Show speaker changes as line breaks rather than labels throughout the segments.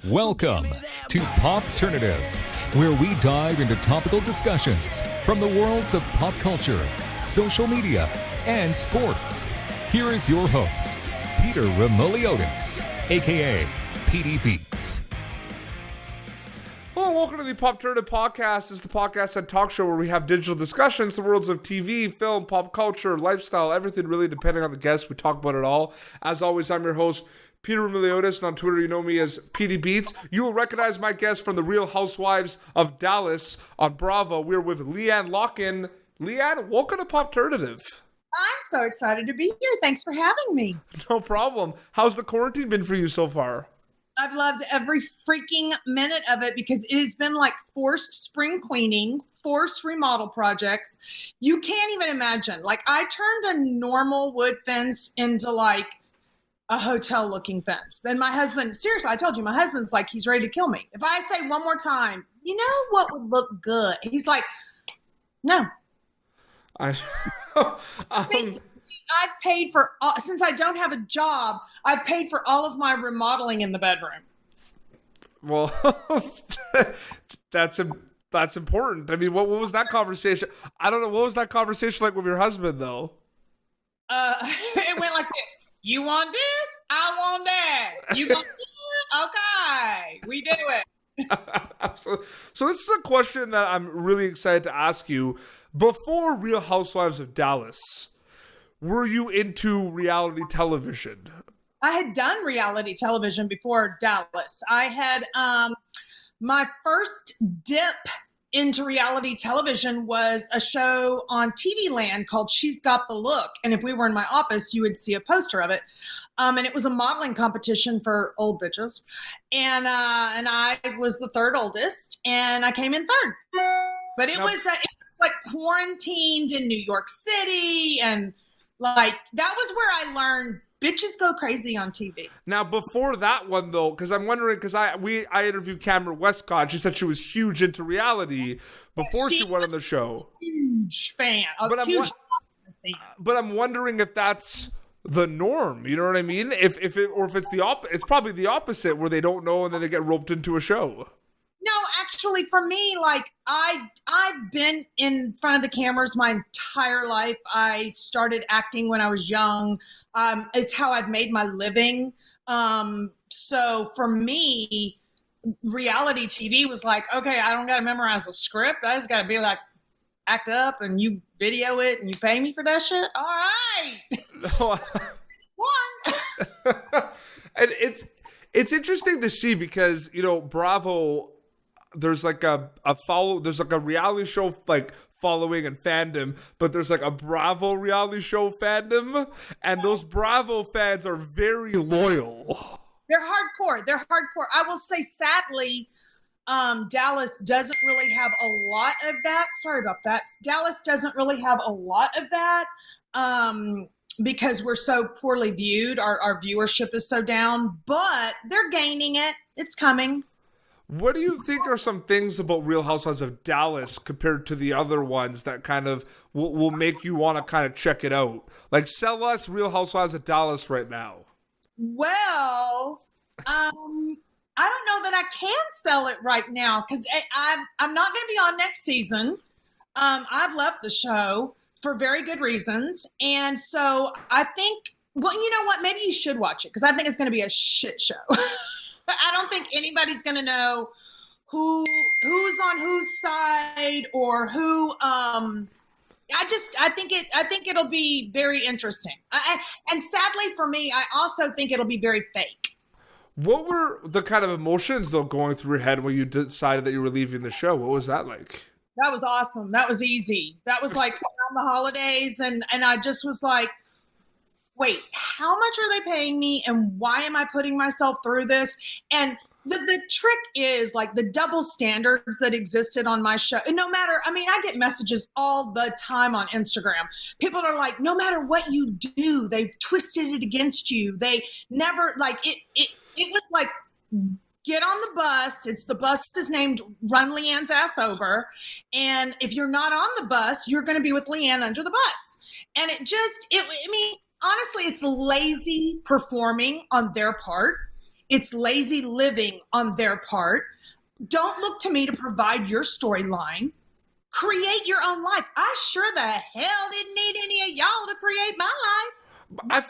Welcome to Popternative, where we dive into topical discussions from the worlds of pop culture, social media, and sports. Here is your host, Peter Remoliotis, aka PD Beats.
Hello, welcome to the Popternative podcast. This is the podcast and talk show where we have digital discussions, the worlds of TV, film, pop culture, lifestyle, everything really depending on the guest. We talk about it all. As always, I'm your host, Peter Remoliotis, and on Twitter you know me as PD Beats. You will recognize my guest from the Real Housewives of Dallas on Bravo. We're with LeeAnne Locken. LeeAnne, welcome to Popternative.
I'm so excited to be here. Thanks for having me.
No problem. How's the quarantine been for you so far?
I've loved every freaking minute of it because it has been like forced spring cleaning, forced remodel projects. You can't even imagine. Like, I turned a normal wood fence into like a hotel looking fence. Then my husband, seriously, I told you, my husband's like, he's ready to kill me. If I say one more time, you know what would look good? He's like, no. I've paid for, since I don't have a job, I've paid for all of my remodeling in the bedroom.
Well, that's important. I mean, what was that conversation? I don't know. What was that conversation like with your husband, though?
It went like this. You want this? I want that. You gonna do it? Okay. We do it.
Absolutely. So this is a question that I'm really excited to ask you. Before Real Housewives of Dallas, were you into reality television?
I had done reality television before Dallas. I had my first dip into reality television was a show on TV Land called She's Got the Look. And if we were in my office, you would see a poster of it. And it was a modeling competition for old bitches. And I was the third oldest, and I came in third. But it was like quarantined in New York City, and like that was where I learned bitches go crazy on TV.
Now, before that one, though, because I'm wondering, because I interviewed Cameron Westcott. She said she was huge into reality before she went on the show.
Huge fan.
But I'm wondering if that's the norm. You know what I mean? If it's it's probably the opposite, where they don't know and then they get roped into a show.
No, actually, for me, like I've been in front of the cameras my entire life. I started acting when I was young. It's how I've made my living. So for me, reality TV was like, okay, I don't got to memorize a script. I just got to be like, act up, and you video it, and you pay me for that shit. All right. One.
And it's interesting to see because, you know, Bravo, there's like there's like a reality show like following and fandom, but there's like a Bravo reality show fandom, and those Bravo fans are very loyal.
They're hardcore. I will say, sadly, Dallas doesn't really have a lot of that. Sorry about that. Dallas doesn't really have a lot of that because we're so poorly viewed. Our viewership is so down, but they're gaining it. It's coming.
What do you think are some things about Real Housewives of Dallas compared to the other ones that kind of will make you want to kind of check it out? Like, sell us Real Housewives of Dallas right now.
Well, I don't know that I can sell it right now because I'm not going to be on next season. I've left the show for very good reasons. And so I think, well, you know what? Maybe you should watch it because I think it's going to be a shit show. I don't think anybody's going to know who's on whose side or who. I think it'll be very interesting. And sadly for me, I also think it'll be very fake.
What were the kind of emotions though going through your head when you decided that you were leaving the show? What was that like?
That was awesome. That was easy. That was like around the holidays, and I just was like, wait, how much are they paying me, and why am I putting myself through this? And the trick is like the double standards that existed on my show. And no matter, I mean, I get messages all the time on Instagram. People are like, no matter what you do, they've twisted it against you. They never like it was like, get on the bus. The bus is named Run LeeAnne's Ass Over. And if you're not on the bus, you're going to be with LeeAnne under the bus. And honestly, it's lazy performing on their part. It's lazy living on their part. Don't look to me to provide your storyline. Create your own life. I sure the hell didn't need any of y'all to create my life.
I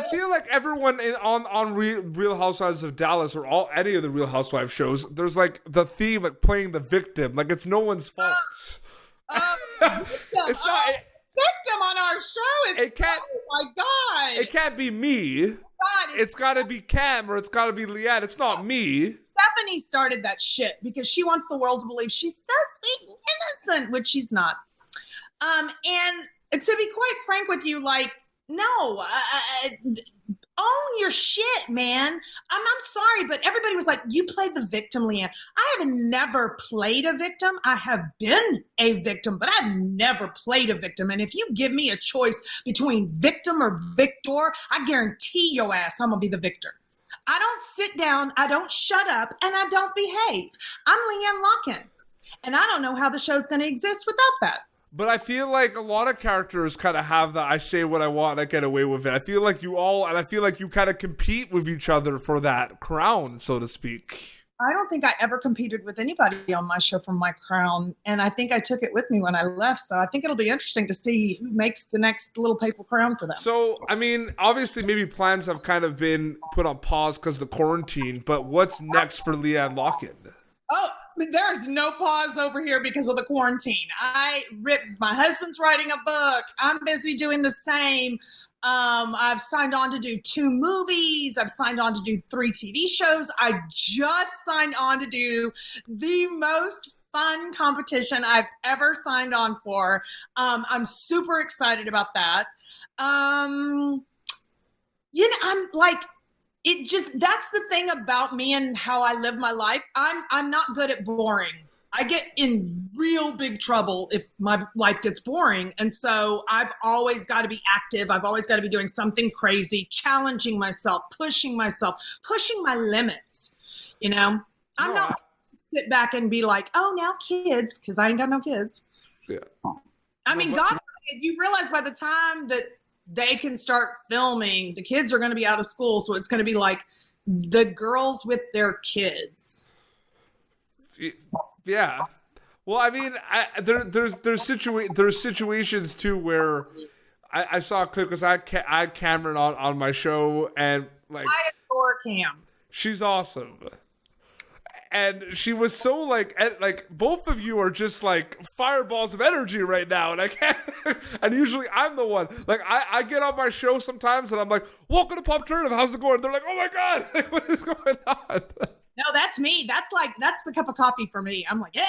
feel like everyone on Real Housewives of Dallas or any of the Real Housewives shows, there's like the theme like playing the victim, like it's no one's fault. It's not
victim on our show. It can't. Oh my God!
It can't be me. God, it's got to be Cam or it's got to be LeeAnne. It's not me.
Stephanie started that shit because she wants the world to believe she's so sweet and innocent, which she's not. And to be quite frank with you, like, no, own your shit, man. I'm sorry, but everybody was like, you played the victim, LeeAnne. I have never played a victim. I have been a victim, but I've never played a victim. And if you give me a choice between victim or victor, I guarantee your ass I'm going to be the victor. I don't sit down, I don't shut up, and I don't behave. I'm LeeAnne Locken, and I don't know how the show's going to exist without that.
But I feel like a lot of characters kind of have that I say what I want and I get away with it. I feel like you kind of compete with each other for that crown, so to speak.
I don't think I ever competed with anybody on my show for my crown, and I think I took it with me when I left, so I think it'll be interesting to see who makes the next little paper crown for them.
So, I mean, obviously maybe plans have kind of been put on pause because of the quarantine, but what's next for LeeAnne Locken?
Oh, there's no pause over here because of the quarantine. My husband's writing a book. I'm busy doing the same. I've signed on to do 2 movies. I've signed on to do 3 TV shows. I just signed on to do the most fun competition I've ever signed on for. I'm super excited about that. I'm like, that's the thing about me and how I live my life. I'm not good at boring. I get in real big trouble if my life gets boring. And so I've always got to be active. I've always got to be doing something crazy, challenging myself, pushing my limits. I'm not going to sit back and be like, oh, now kids, because I ain't got no kids.
Yeah.
I mean, God, you realize by the time that they can start filming, the kids are going to be out of school. So it's going to be like the girls with their kids.
Yeah. Well, I mean, there's situations too where I saw a clip because I had Cameron on my show, and like
I adore Cam.
She's awesome. And she was so like both of you are just like fireballs of energy right now, and I can't. And usually I'm the one. Like I get on my show sometimes, and I'm like, "Welcome to Popternative. How's it going?" They're like, "Oh my God, what is going on?"
No, that's me. That's the cup of coffee for me. I'm like, yeah.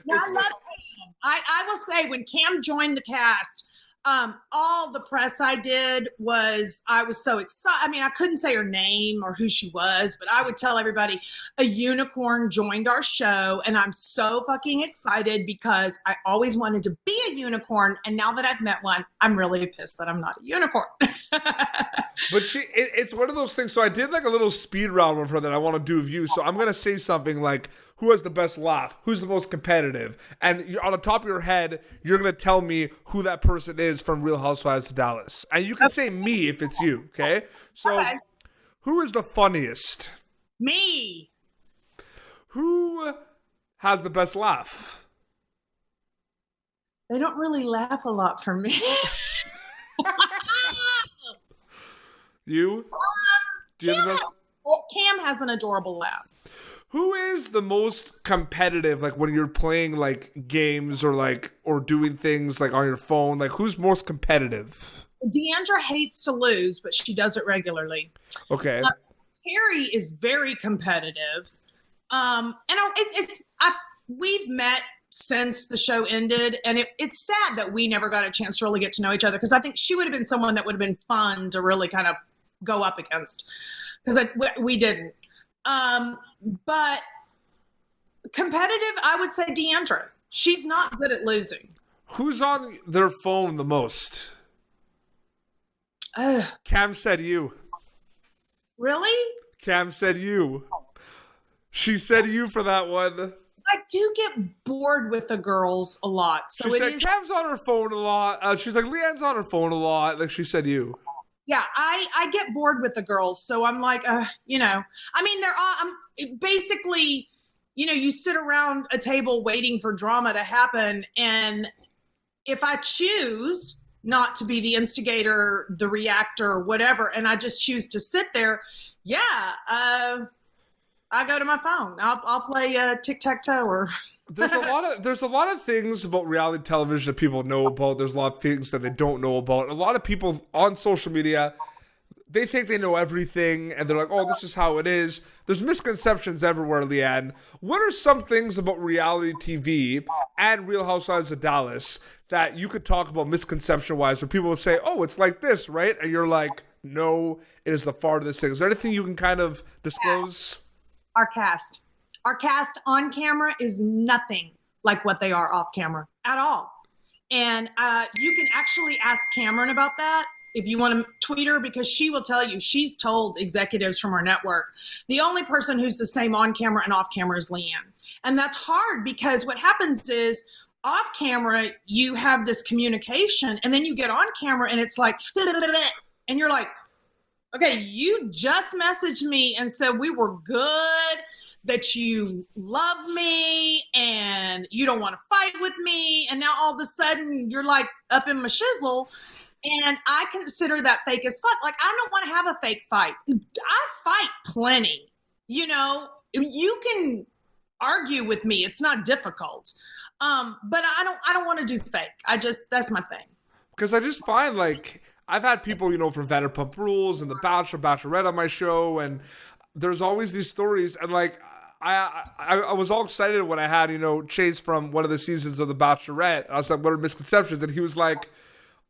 No, I love Cam. I will say when Cam joined the cast, all the press I did I was so excited. I mean, I couldn't say her name or who she was, but I would tell everybody a unicorn joined our show. And I'm so fucking excited because I always wanted to be a unicorn. And now that I've met one, I'm really pissed that I'm not a unicorn.
But it's one of those things. So I did like a little speed round with her that I want to do with you. So I'm going to say something like, who has the best laugh? Who's the most competitive? And you're, on the top of your head, you're going to tell me who that person is from Real Housewives of Dallas. And you can say me if it's you, okay? So Who is the funniest?
Me.
Who has the best laugh?
They don't really laugh a lot for me.
You? Do you have the best?
Cam has an adorable laugh.
Who is the most competitive, like when you're playing like games or doing things like on your phone? Like who's most competitive?
Deandra hates to lose, but she does it regularly.
Okay.
Carrie is very competitive. And we've met since the show ended, and it's sad that we never got a chance to really get to know each other, because I think she would have been someone that would have been fun to really kind of go up against, because we didn't. But competitive, I would say Deandra. She's not good at losing.
Who's on their phone the most? Cam said you.
Really?
Cam said you. She said you for that one.
I do get bored with the girls a lot. So
she said Cam's on her phone a lot. She's like, LeeAnne's on her phone a lot. Like she said you.
Yeah, I get bored with the girls, so I'm like, you know, I mean, they're all, basically, you know, you sit around a table waiting for drama to happen, and if I choose not to be the instigator, the reactor, whatever, and I just choose to sit there, yeah, I go to my phone. I'll play tic-tac-toe or.
There's a lot of things about reality television that people know about. There's a lot of things that they don't know about. A lot of people on social media, they think they know everything, and they're like, "Oh, this is how it is." There's misconceptions everywhere, LeeAnne. What are some things about reality TV and Real Housewives of Dallas that you could talk about misconception-wise, where people will say, "Oh, it's like this, right?" And you're like, "No, it is the farthest thing." Is there anything you can kind of disclose?
Our cast. Our cast on camera is nothing like what they are off camera at all. And you can actually ask Cameron about that if you want to tweet her, because she will tell you, she's told executives from our network, the only person who's the same on camera and off camera is LeeAnne. And that's hard because what happens is off camera, you have this communication, and then you get on camera and it's like, and you're like, okay, you just messaged me and said we were good, that you love me and you don't want to fight with me. And now all of a sudden you're like up in my shizzle. And I consider that fake as fuck. Like, I don't want to have a fake fight. I fight plenty. You know, you can argue with me. It's not difficult. But I don't want to do fake. That's my thing.
Because I just find, like, I've had people, you know, from Vanderpump Rules and The Bachelor, Bachelorette on my show, and there's always these stories, and like I was all excited when I had, you know, Chase from one of the seasons of The Bachelorette. I was like, what are misconceptions? And he was like,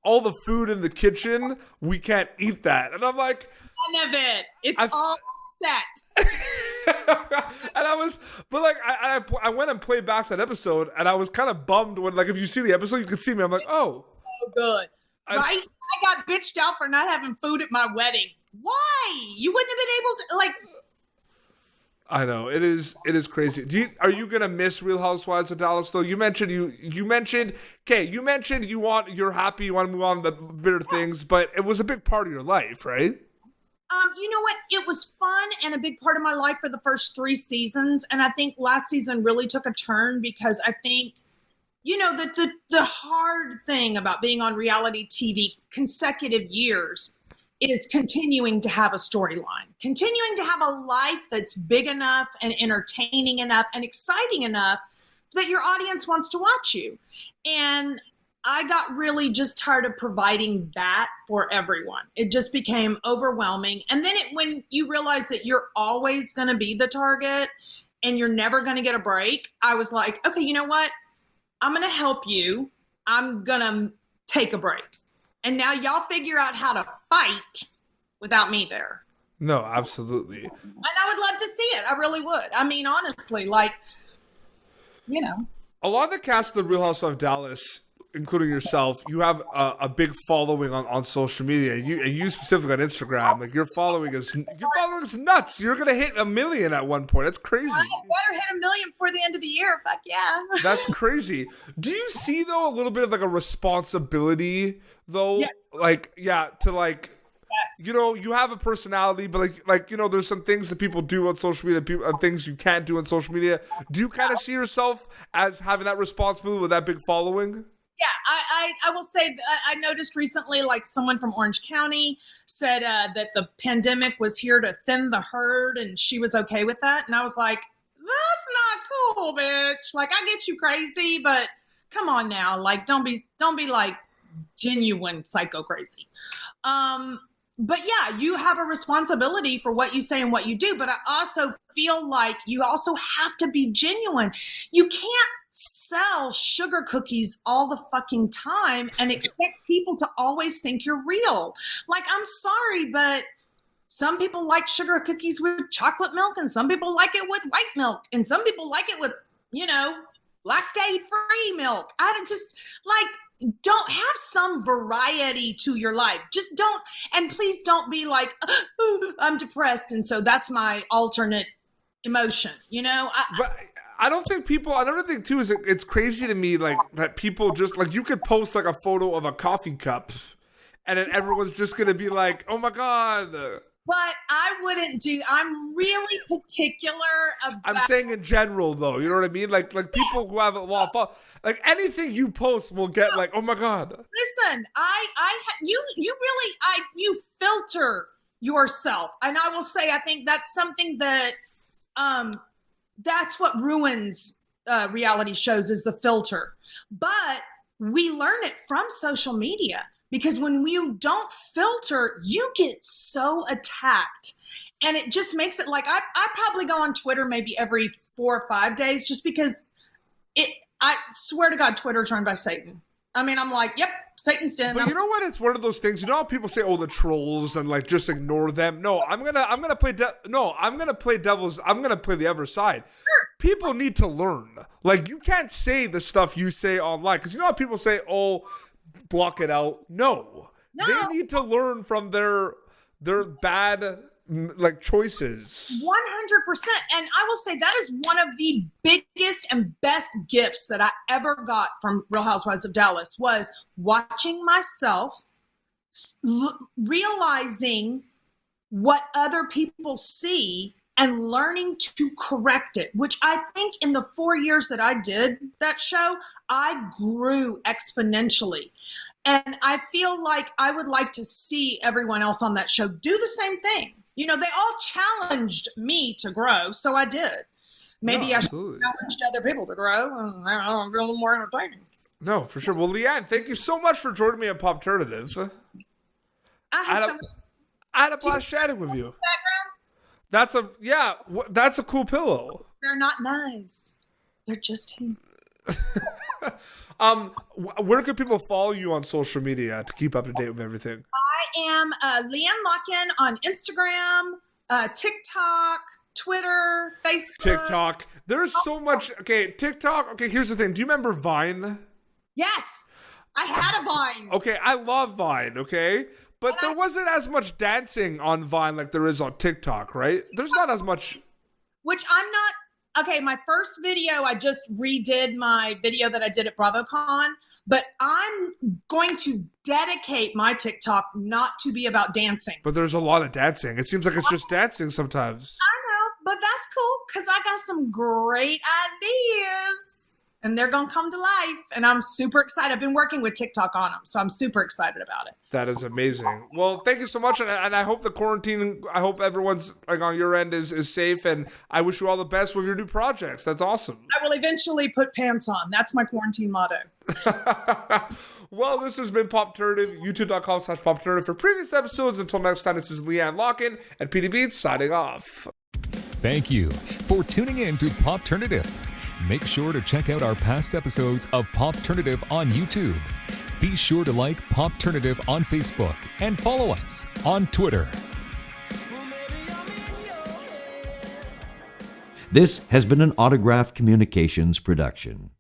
all the food in the kitchen, we can't eat that. And I'm like,
none of it. It's all set.
And I went and played back that episode, and I was kind of bummed when, like, if you see the episode, you can see me. I'm like, oh,
good, right? I got bitched out for not having food at my wedding. Why? You wouldn't have been able to, like.
I know, it is crazy. Are you gonna miss Real Housewives of Dallas though? You mentioned you're happy, you want to move on to bitter things, but it was a big part of your life, right?
You know what? It was fun and a big part of my life for the first 3 seasons, and I think last season really took a turn because I think, you know, the hard thing about being on reality TV consecutive years is continuing to have a storyline, continuing to have a life that's big enough and entertaining enough and exciting enough that your audience wants to watch you. And I got really just tired of providing that for everyone. It just became overwhelming. And then when you realize that you're always going to be the target and you're never going to get a break, I was like, okay, you know what? I'm going to help you. I'm going to take a break. And now y'all figure out how to fight without me there.
No, absolutely.
And I would love to see it. I really would. I mean, honestly, like, you know.
A lot of the cast of The Real Housewives of Dallas, including yourself, you have a big following on social media. You specifically on Instagram, like your following is nuts. You're gonna hit 1 million at one point. That's crazy.
I better hit 1 million before the end of the year. Fuck yeah.
That's crazy. Do you see though a little bit of like a responsibility though?
Yes.
Like, yeah, to like,
yes.
You know, you have a personality, but like you know, there's some things that people do on social media, and things you can't do on social media. Do you kind of see yourself as having that responsibility with that big following?
Yeah, I will say I noticed recently, like someone from Orange County said that the pandemic was here to thin the herd, and she was okay with that. And I was like, that's not cool, bitch. Like, I get you crazy, but come on now, like don't be like genuine psycho crazy. But yeah, you have a responsibility for what you say and what you do. But I also feel like you also have to be genuine. You can't sell sugar cookies all the fucking time and expect people to always think you're real. Like, I'm sorry, but some people like sugar cookies with chocolate milk, and some people like it with white milk, and some people like it with, you know, lactate-free milk. I just, like, don't have some variety to your life. Just don't, and please don't be like, oh, I'm depressed, and so that's my alternate emotion, you know?
But I don't think people, another thing too is it's crazy to me, like, that people just, like, you could post like a photo of a coffee cup and then everyone's just gonna be like, "Oh my god."
But I wouldn't do. I'm really particular about.
I'm saying in general, though. You know what I mean? Like people who have a lot of like anything you post will get like, "Oh my god."
Listen, you filter yourself, and I will say, I think that's something that, that's what ruins reality shows is the filter. But we learn it from social media. Because when you don't filter, you get so attacked. And it just makes it like, I probably go on Twitter maybe every 4 or 5 days just because I swear to God, Twitter's run by Satan. I mean, I'm like, yep, Satan's den.
But you know what? It's one of those things. You know how people say, "Oh, the trolls," and like just ignore them. No, I'm gonna play devil's. I'm gonna play the other side.
Sure.
People need to learn. Like you can't say the stuff you say online because you know how people say, "Oh, block it out." No, they need to learn from their bad like choices.
100%. And I will say that is one of the biggest and best gifts that I ever got from Real Housewives of Dallas was watching myself, realizing what other people see and learning to correct it, which I think in the 4 years that I did that show, I grew exponentially. And I feel like I would like to see everyone else on that show do the same thing. You know, they all challenged me to grow, so I did. Maybe I should have challenged other people to grow and be a little more entertaining.
No, for sure. Well, LeeAnne, thank you so much for joining me on Popternative.
I
had a blast chatting with you. That's a cool pillow.
They're not nice. They're just him.
Where can people follow you on social media to keep up to date with everything?
I am LeeAnne Locken on Instagram, TikTok, Twitter, Facebook.
TikTok. There's so much. Okay, TikTok. Okay, here's the thing. Do you remember Vine?
Yes, I had a Vine.
Okay, I love Vine. Okay, but there wasn't as much dancing on Vine like there is on TikTok, right? There's not as much.
Which I'm not. Okay, my first video, I just redid my video that I did at BravoCon, but I'm going to dedicate my TikTok not to be about dancing.
But there's a lot of dancing. It seems like it's just dancing sometimes.
I know, but that's cool because I got some great ideas and they're going to come to life. And I'm super excited. I've been working with TikTok on them, so I'm super excited about it.
That is amazing. Well, thank you so much. And I hope the quarantine, I hope everyone's like on your end is safe. And I wish you all the best with your new projects. That's awesome.
I will eventually put pants on. That's my quarantine motto.
Well, this has been Popternative, youtube.com/Popternative for previous episodes. Until next time, this is LeeAnne Locken and PD Beats signing off.
Thank you for tuning in to Popternative. Make sure to check out our past episodes of Popternative on YouTube. Be sure to like Popternative on Facebook and follow us on Twitter.
This has been an Autograph Communications production.